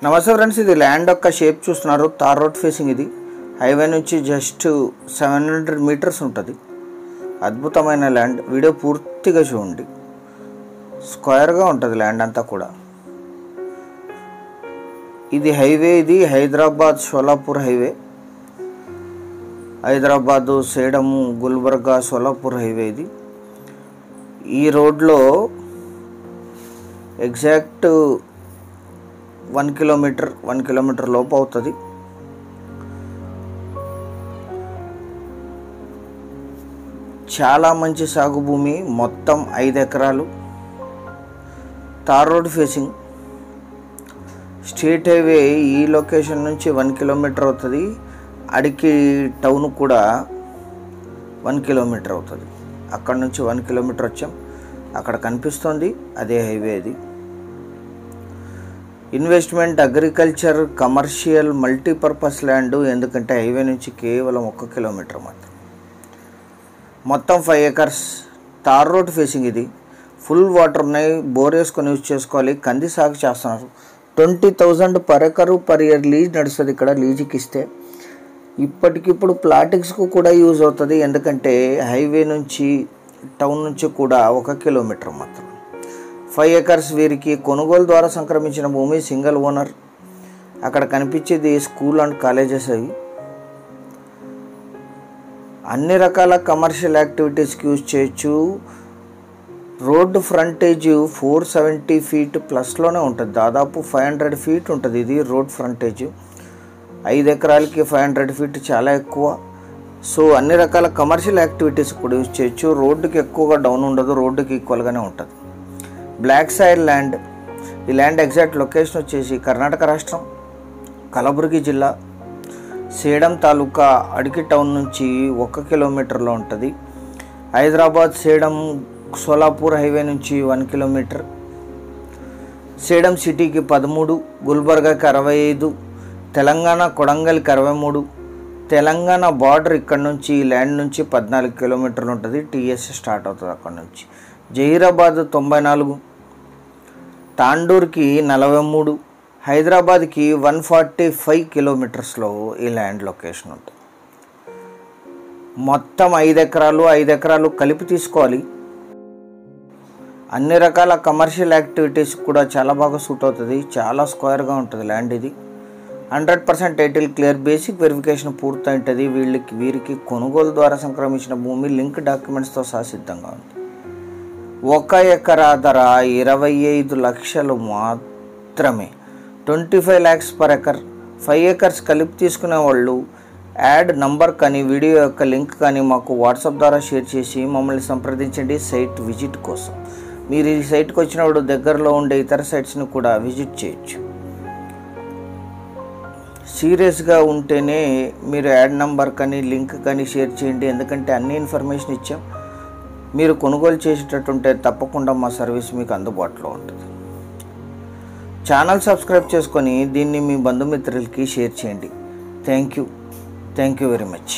నమస్తే ఫ్రెండ్స్, ఇది ల్యాండ్ యొక్క షేప్ చూస్తున్నారు. Tar road facing. ఇది హైవే నుంచి జస్ట్ 700 మీటర్స్ ఉంటుంది. అద్భుతమైన ల్యాండ్. వీడియో పూర్తిగా చూడండి. స్క్వేర్గా ఉంటుంది ల్యాండ్ అంతా కూడా. ఇది హైవే. ఇది హైదరాబాద్ సోలాపూర్ హైవే. హైదరాబాదు సేడము గుల్బర్గా సోలాపూర్ హైవే. ఇది ఈ రోడ్లో ఎగ్జాక్ట్ 1 కిలోమీటర్ లోపు అవుతుంది. చాలా మంచి సాగు భూమి. మొత్తం 5 ఎకరాలు. Tar road facing. State highway ఈ లొకేషన్ నుంచి 1 కిలోమీటర్ అవుతుంది. అడికి టౌన్ కూడా 1 కిలోమీటర్ అవుతుంది. అక్కడ నుంచి 1 కిలోమీటర్ వచ్చాం. అక్కడ కనిపిస్తుంది అదే హైవే. అది investment, agriculture, commercial, multipurpose land. ఎందుకంటే హైవే నుంచి కేవలం 1 కిలోమీటర్ మాత్రం. మొత్తం 5 ఎకర్స్. Tar road facing. ఇది ఫుల్ వాటర్ ఉన్నాయి. బోర్ వేసుకొని యూజ్ చేసుకోవాలి. కంది సాగు చేస్తున్నారు. 20,000 per acre per year lease నడుస్తుంది ఇక్కడ. లీజుకి ఇస్తే ఇప్పటికిప్పుడు ప్లాటిక్స్కు కూడా యూజ్ అవుతుంది. ఎందుకంటే హైవే నుంచి టౌన్ నుంచి కూడా 1 కిలోమీటర్ మాత్రం. 5 ఎకర్స్. వీరికి కొనుగోలు ద్వారా సంక్రమించిన భూమి. Single owner. అక్కడ కనిపించేది స్కూల్ అండ్ కాలేజెస్. అవి అన్ని రకాల కమర్షియల్ యాక్టివిటీస్కి యూజ్ చేయొచ్చు. రోడ్డు ఫ్రంటేజ్ 470 ఫీట్ ప్లస్లోనే ఉంటుంది. దాదాపు 500 ఫీట్ ఉంటుంది ఇది రోడ్ ఫ్రంటేజ్. 5 ఎకరాలకి 500 ఫీట్ చాలా ఎక్కువ. సో అన్ని రకాల కమర్షియల్ యాక్టివిటీస్ కూడా యూజ్ చేయొచ్చు. రోడ్డుకి ఎక్కువగా డౌన్ ఉండదు. రోడ్డుకి ఈక్వల్గానే ఉంటుంది. Black soil land. ఈ ల్యాండ్ ఎగ్జాక్ట్ లొకేషన్ వచ్చేసి కర్ణాటక రాష్ట్రం, కలబుర్గి జిల్లా, సేడం తాలూకా, అడికి టౌన్ నుంచి 1 కిలోమీటర్లో ఉంటుంది. హైదరాబాద్ సేడం సోలాపూర్ హైవే నుంచి 1 కిలోమీటర్. సేడం సిటీకి 13, గుల్బర్గాకి 65, తెలంగాణ కొడంగల్కి 63. తెలంగాణ బార్డర్ ఇక్కడ నుంచి ల్యాండ్ నుంచి 14 కిలోమీటర్లు ఉంటుంది. టీఎస్ స్టార్ట్ అవుతుంది అక్కడ నుంచి. జహీరాబాద్ 94, తాండూర్కి 43, హైదరాబాద్కి 145 కిలోమీటర్స్లో ఈ ల్యాండ్ లొకేషన్ ఉంటుంది. మొత్తం 5 ఎకరాలు. 5 ఎకరాలు కలిపి తీసుకోవాలి. అన్ని రకాల కమర్షియల్ యాక్టివిటీస్ కూడా చాలా బాగా సూట్ అవుతుంది. చాలా స్క్వేర్గా ఉంటుంది ల్యాండ్. ఇది 100% టైటిల్ క్లియర్. బేసిక్ వెరిఫికేషన్ పూర్తయింటుంది. వీరికి కొనుగోలు ద్వారా సంక్రమించిన భూమి లింక్ డాక్యుమెంట్స్తో సహా సిద్ధంగా ఉంది. 1 ఎకరా ధర 25 లక్షలు మాత్రమే. 25 lakhs పర్ ఎకర్. 5 ఎకర్స్ కలిపి తీసుకునే వాళ్ళు యాడ్ నంబర్ కానీ వీడియో యొక్క లింక్ కానీ మాకు వాట్సాప్ ద్వారా షేర్ చేసి మమ్మల్ని సంప్రదించండి సైట్ విజిట్ కోసం. మీరు ఈ సైట్కి వచ్చినప్పుడు దగ్గరలో ఉండే ఇతర సైట్స్ని కూడా విజిట్ చేయొచ్చు. సీరియస్గా ఉంటేనే మీరు యాడ్ నంబర్ కానీ లింక్ కానీ షేర్ చేయండి. ఎందుకంటే అన్ని ఇన్ఫర్మేషన్ ఇచ్చాం. మీరు కొనుగోలు చేసేటట్టుంటే తప్పకుండా మా సర్వీస్ మీకు అందుబాటులో ఉంటుంది. ఛానల్ సబ్స్క్రైబ్ చేసుకొని దీన్ని మీ బంధుమిత్రులకి షేర్ చేయండి. Thank you very much.